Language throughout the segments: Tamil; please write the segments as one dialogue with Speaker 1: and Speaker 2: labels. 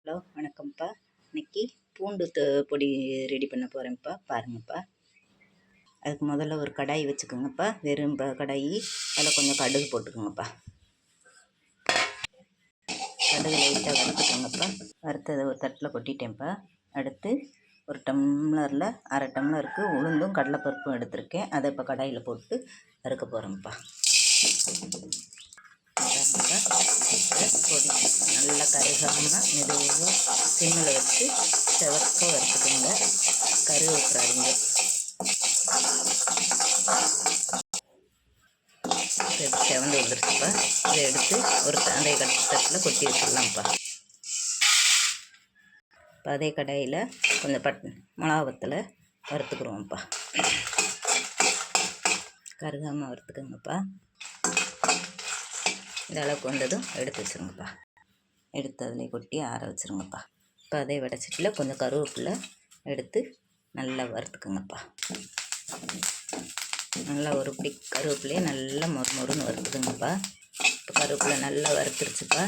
Speaker 1: ஹலோ வணக்கம்ப்பா. இன்றைக்கி பூண்டு பொடி ரெடி பண்ண போகிறேன்ப்பா. பாருங்கப்பா. அதுக்கு முதல்ல ஒரு கடாய் வச்சுக்கோங்கப்பா. வெறும் கடாயி. அதில் கொஞ்சம் கடுகு போட்டுக்கோங்கப்பா. கடுகு லைட்டாக வறுத்துக்கோங்கப்பா. வறுத்ததை ஒரு தட்டில் கொட்டிட்டேன்ப்பா. அடுத்து ஒரு டம்ளரில் அரை டம்ளருக்கு உளுந்தும் கடலைப்பருப்பும் எடுத்திருக்கேன். அதை இப்போ கடாயில் போட்டு வறுக்க போகிறோம்ப்பா. பொடி நல்லா கருகாமல் மெதுவாக சிம்மில் வச்சு செவக்க வறுத்துக்கோங்க. கரு விட்டுறாதீங்க. செவந்து வந்துருச்சுப்பா. இதை எடுத்து ஒரு அதே தட்டில் கொட்டி வச்சிடலாம்ப்பா. இப்போ அதே கடாயில் கொஞ்சம் மிளகாவத்தில் வறுத்துக்குருவோம்ப்பா. கருகாமல் வறுத்துக்கோங்கப்பா. இந்த அளவுக்கு வந்ததும் எடுத்து வச்சுருங்கப்பா. எடுத்து அதில் கொட்டி ஆற வச்சுருங்கப்பா. இப்போ அதே வடைச்சட்டியில் கொஞ்சம் கருவேப்பிலை எடுத்து நல்லா வறுத்துக்குங்கப்பா. நல்லா ஒரு பிடி கருவேப்பிலையே நல்லா மொறுன்னு வறுத்துக்குங்கப்பா. இப்போ கருவேப்பிலை நல்லா வறுத்துருச்சுப்பா.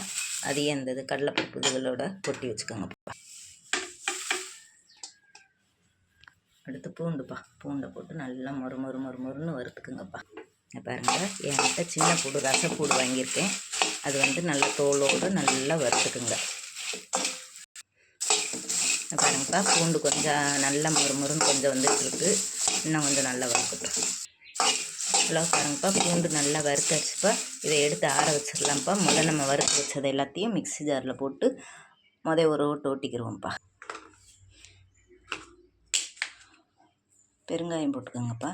Speaker 1: அதையே அந்த கடலைப்பருப்பு இதுகளோட கொட்டி வச்சுக்கோங்கப்பா. அடுத்து பூண்டை போட்டு நல்லா மொறுன்னு வறுத்துக்குங்கப்பா. பாருங்கள், என்கிட்ட சின்ன பூடு ரசப்பூடு வாங்கியிருக்கேன். அது நல்லா தோலோடு நல்லா வறுத்துக்குங்க. பாருங்கப்பா, பூண்டு கொஞ்சம் நல்லா மொறுன்னு கொஞ்சம் வந்துட்டுருக்கு. இன்னும் கொஞ்சம் நல்லா வறுக்கட்டும். நல்லா பாருங்கப்பா, பூண்டு நல்லா வறுத்தாச்சுப்பா. இதை எடுத்து ஆற வச்சிடலாம்ப்பா. நம்ம வறுத்து வச்சதை எல்லாத்தையும் மிக்ஸி ஜாரில் போட்டு ஒரு ஓட்டு ஓட்டிக்கிடுவோம்ப்பா. பெருங்காயம் போட்டுக்கோங்கப்பா.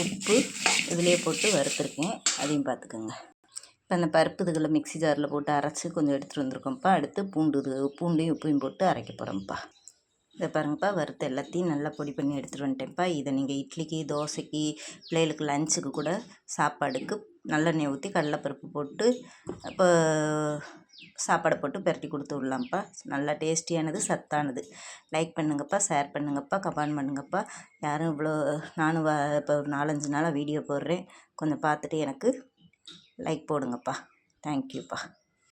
Speaker 1: உப்பு இதிலே போட்டு வறுத்துருக்கேன், அதையும் பார்த்துக்கோங்க. இப்போ அந்த பருப்பு இதுகளை மிக்ஸி ஜாரில் போட்டு அரைச்சி கொஞ்சம் எடுத்துகிட்டு வந்திருக்கோம்ப்பா. அடுத்து பூண்டையும் உப்பையும் போட்டு அரைக்க போகிறோம்ப்பா. இதை பாருங்கப்பா, வறுத்து எல்லாத்தையும் நல்லா பொடி பண்ணி எடுத்துகிட்டு வந்துட்டேன்ப்பா. இதை நீங்கள் இட்லிக்கு, தோசைக்கு, பிள்ளைகளுக்கு லஞ்சுக்கு கூட சாப்பாடுக்கு நல்லெண்ணெய் ஊற்றி கடலைப்பருப்பு போட்டு இப்போ சாப்பாடை போட்டு பெரட்டி கொடுத்து விடலாம்ப்பா. நல்லா டேஸ்டியானது, சத்தானது. லைக் பண்ணுங்கப்பா, ஷேர் பண்ணுங்கப்பா, கமெண்ட் பண்ணுங்கப்பா. யாரும் நானும் இப்போ ஒரு 4-5 நாளாக வீடியோ போடுறேன். கொஞ்சம் பார்த்துட்டு எனக்கு லைக் போடுங்கப்பா. தேங்க்யூப்பா.